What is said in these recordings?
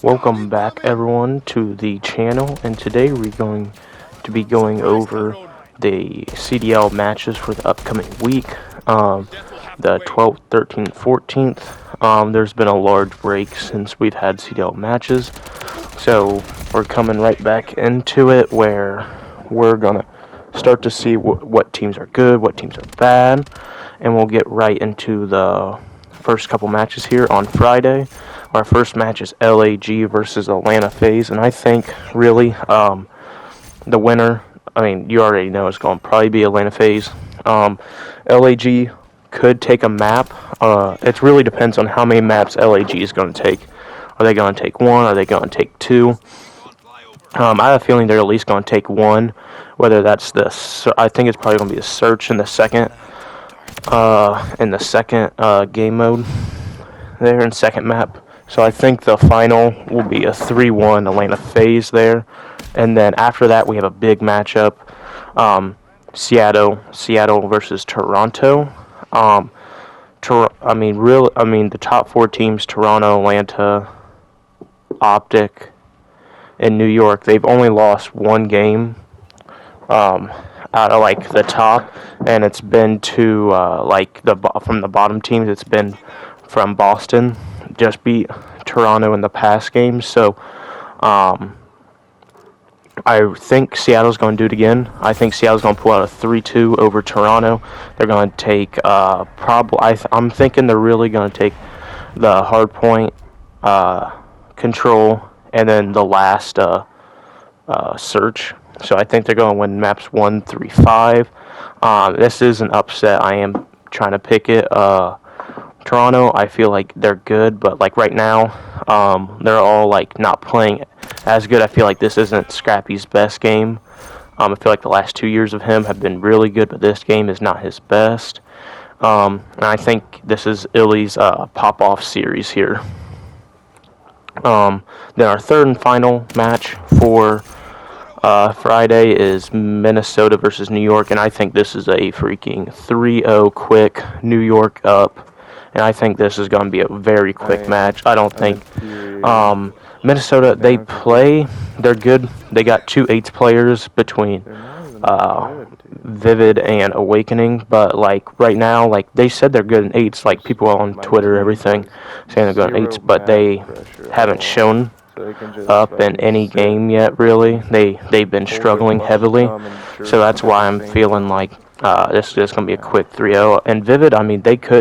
Welcome back everyone to the channel, and today we're going to be going over the CDL matches for the upcoming week, the 12th, 13th, 14th. There's been a large break since we've had CDL matches, so we're coming right back into it where we're going to start to see what teams are good, what teams are bad, and we'll get right into the first couple matches here on Friday. Our first match is LAG versus Atlanta FaZe, and I think really the winner, you already know it's going to probably be Atlanta FaZe. LAG could take a map. It really depends on how many maps LAG is going to take. Are they going to take one? Are they going to take two? I have a feeling they're at least going to take one. Whether that's I think it's probably going to be the search in the second game mode there in second map. So I think the final will be a 3-1 Atlanta FaZe there. And then after that, we have a big matchup. Seattle versus Toronto. The top four teams, Toronto, Atlanta, Optic, and New York, they've only lost one game out of the top, and it's been to from the bottom teams. It's been from Boston. Just beat Toronto in the past games, so I think Seattle's going to do it again. I think Seattle's going to pull out a 3-2 over Toronto. They're going to take I'm thinking they're really going to take the hard point control and then the last search. So I think they're going to win maps 1, 3, 5. This is an upset. I am trying to pick it. Toronto, I feel like they're good, but right now, they're all not playing as good. I feel like this isn't Scrappy's best game. I feel like the last 2 years of him have been really good, but this game is not his best. And I think this is Illy's pop-off series here. Then our third and final match for Friday is Minnesota versus New York, and I think this is a freaking 3-0 quick New York up. And I think this is going to be a very quick match. I don't think Minnesota, they're good. They got 2 8s players between Vivid and Awakening. But right now, they said they're good in 8s. People on Twitter, everything, saying they're good in 8s. But they haven't shown up in any game yet, really. They've been struggling heavily. So that's why I'm feeling this is going to be a quick 3-0. And Vivid,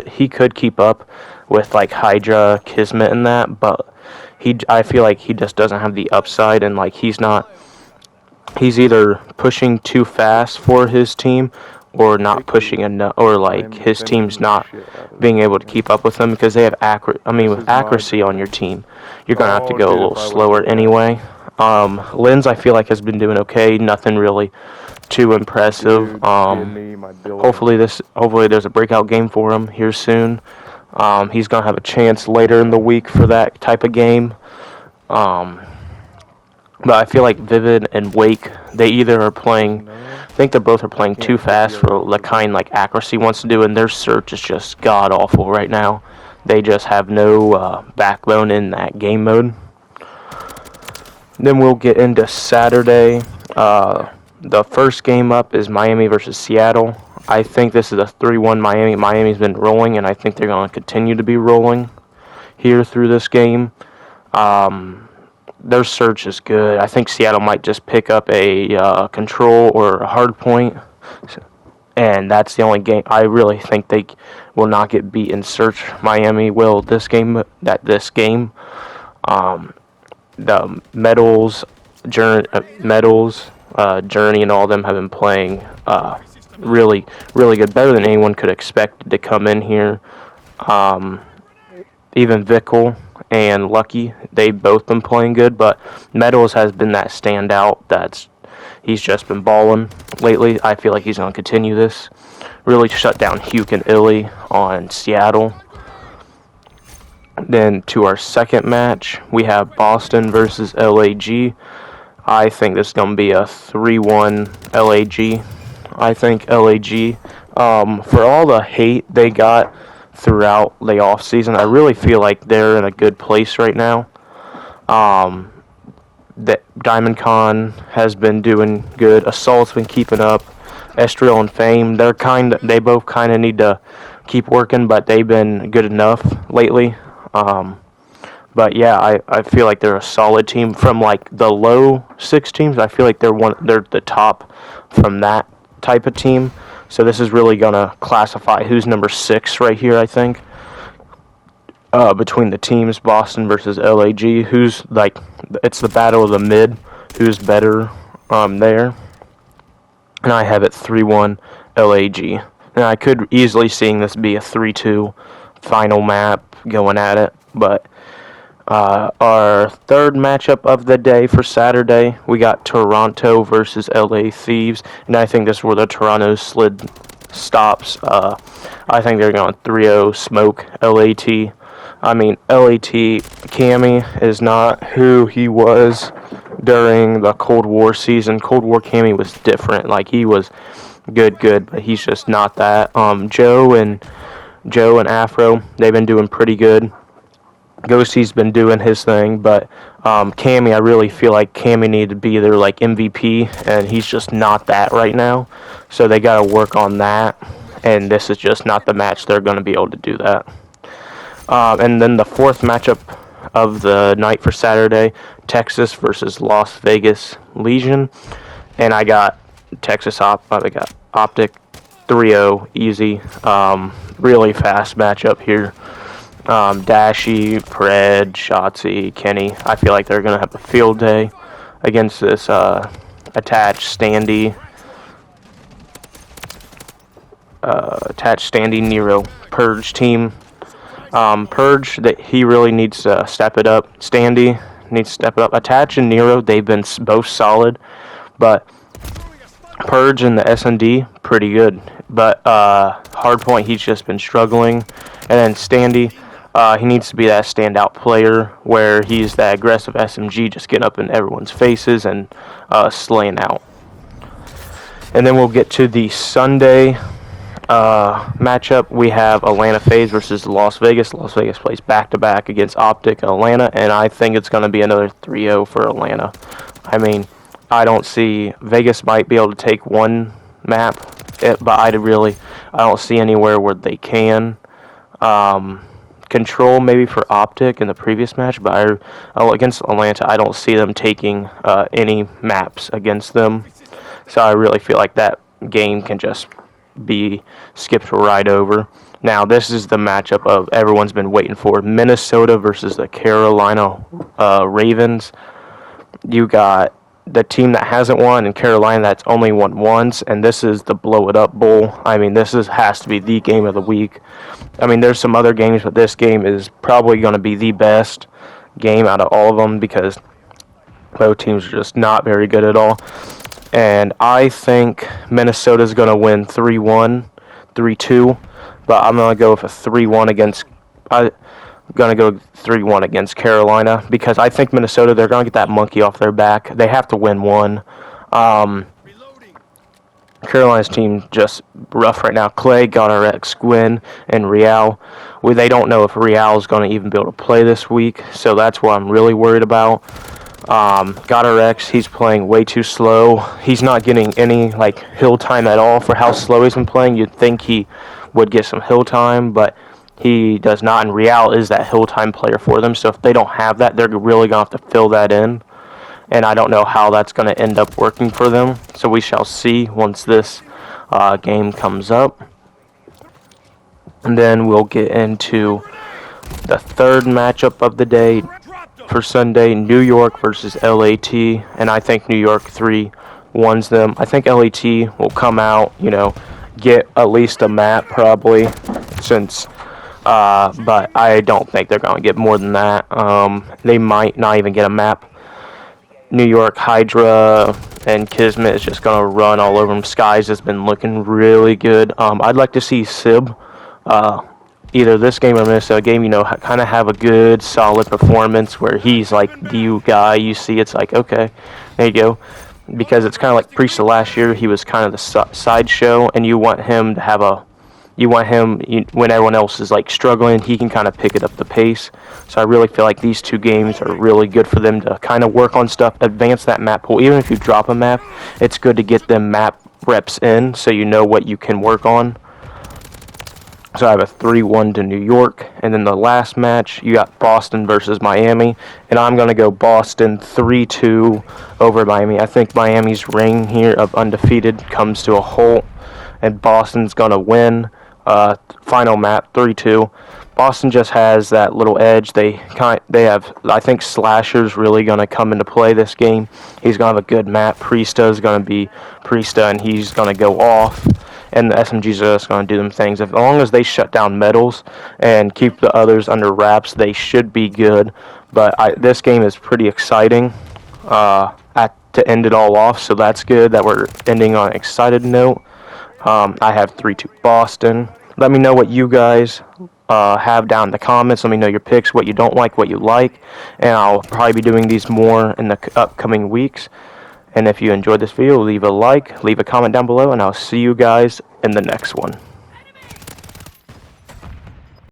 he could keep up with Hydra, Kismet, and that, but I feel like he just doesn't have the upside, and he's either pushing too fast for his team or not pushing enough, or his team's not being able to keep up with him because they have with accuracy on your team, you're going to have to go a little slower anyway. Linz, I feel like, has been doing okay, nothing really too impressive. Hopefully there's a breakout game for him here soon. He's gonna have a chance later in the week for that type of game. But I feel like Vivid and Wake, they either are playing, I think they both are playing too fast for the kind Accuracy wants to do, and their search is just god awful right now. They just have no backbone in that game mode. Then we'll get into Saturday. The first game up is Miami versus Seattle. I think this is a 3-1 Miami. Miami's been rolling, and I think they're going to continue to be rolling here through this game. Their search is good. I think Seattle might just pick up a control or a hard point, and that's the only game. I really think they will not get beat in search. Miami will this game. The Journey, and all of them have been playing really, really good, better than anyone could expect to come in here. Even Vickle and Lucky, they've both been playing good, but Metals has been that standout. He's just been balling lately. I feel like he's going to continue this. Really shut down Huke and Illy on Seattle. Then to our second match, we have Boston versus LAG. I think this is going to be a 3-1 LAG. I think LAG, for all the hate they got throughout the offseason, I really feel like they're in a good place right now. That Diamond Con has been doing good. Assault's been keeping up. Estriel and Fame, they both kind of need to keep working, but they've been good enough lately. But yeah, I feel like they're a solid team from like the low 6 teams. I feel like they're the top from that type of team. So this is really gonna classify who's number 6 right here. I think between the teams, Boston versus LAG. Who's like it's the battle of the mid. Who's better there? And I have it 3-1 LAG. And I could easily seeing this be a 3-2 final map going at it, but. Our third matchup of the day for Saturday, we got Toronto versus LA Thieves, and I think this is where the Toronto slid stops. I think they're going 3-0 smoke LAT. I mean, LAT Cammy is not who he was during the Cold War season. Cold War Cammy was different. Like, he was good, but he's just not that. Joe and Afro, they've been doing pretty good. Ghosty's been doing his thing, but Cammy, I really feel like Cammy needed to be their like MVP, and he's just not that right now. So they got to work on that, and this is just not the match they're going to be able to do that. And then the fourth matchup of the night for Saturday, Texas versus Las Vegas Legion, and I got I got Optic 3-0 easy. Really fast matchup here. Dashy, Pred, Shotzi, Kenny. I feel like they're going to have a field day against this attached Standy Nero Purge team. Purge, that he really needs to step it up. Standy needs to step it up. Attach and Nero, they've been both solid, but Purge and the S&D, pretty good. But Hardpoint, he's just been struggling. And then Standy, he needs to be that standout player where he's that aggressive SMG, just getting up in everyone's faces and slaying out. And then we'll get to the Sunday matchup. We have Atlanta FaZe versus Las Vegas. Las Vegas plays back-to-back against Optic and Atlanta, and I think it's going to be another 3-0 for Atlanta. I mean, I don't see Vegas might be able to take one map, but I don't see anywhere where they can. Control maybe for Optic in the previous match, but against Atlanta, I don't see them taking any maps against them. So I really feel like that game can just be skipped right over. Now, this is the matchup of everyone's been waiting for. Minnesota versus the Carolina Ravens. You got the team that hasn't won and Carolina that's only won once, and this is the Blow It Up Bowl. I mean, has to be the game of the week. I mean, there's some other games, but this game is probably going to be the best game out of all of them because both teams are just not very good at all. And I think Minnesota's going to win 3-1, 3-2, but I'm going to go with a 3-1 against Carolina because I think Minnesota, they're going to get that monkey off their back. They have to win one. Carolina's team just rough right now. Clay, GodRx, Gwyn, and Real. They don't know if Real is going to even be able to play this week, so that's what I'm really worried about. GodRx, he's playing way too slow. He's not getting any hill time at all for how slow he's been playing. You'd think he would get some hill time, but he does not, and Real is that hill time player for them, so if they don't have that, they're really going to have to fill that in, and I don't know how that's going to end up working for them, so we shall see once this game comes up. And then we'll get into the third matchup of the day for Sunday, New York versus LAT, and I think New York 3-1s them. I think LAT will come out, get at least a map probably, but I don't think they're going to get more than that. They might not even get a map. New York, Hydra, and Kismet is just going to run all over them. Skies has been looking really good. I'd like to see Sib, either this game or Minnesota game, kind of have a good, solid performance where he's like the guy you see. It's like, okay, there you go. Because it's kind of like Priest of last year. He was kind of the sideshow, and you want him to have you want him, when everyone else is like struggling, he can kind of pick it up the pace. So I really feel like these two games are really good for them to kind of work on stuff, advance that map pool. Even if you drop a map, it's good to get them map reps in so you know what you can work on. So I have a 3-1 to New York, and then the last match, you got Boston versus Miami, and I'm going to go Boston 3-2 over Miami. I think Miami's reign here of undefeated comes to a halt, and Boston's going to win. Final map, 3-2. Boston just has that little edge. They have, I think Slasher's really going to come into play this game. He's going to have a good map. Priesta is going to be Priesta, and he's going to go off. And the SMGs are just going to do them things. As long as they shut down metals and keep the others under wraps, they should be good. But this game is pretty exciting to end it all off, so that's good that we're ending on an excited note. I have 3-2 Boston. Let me know what you guys have down in the comments. Let me know your picks, what you don't like, what you like. And I'll probably be doing these more in the upcoming weeks. And if you enjoyed this video, leave a like, leave a comment down below, and I'll see you guys in the next one.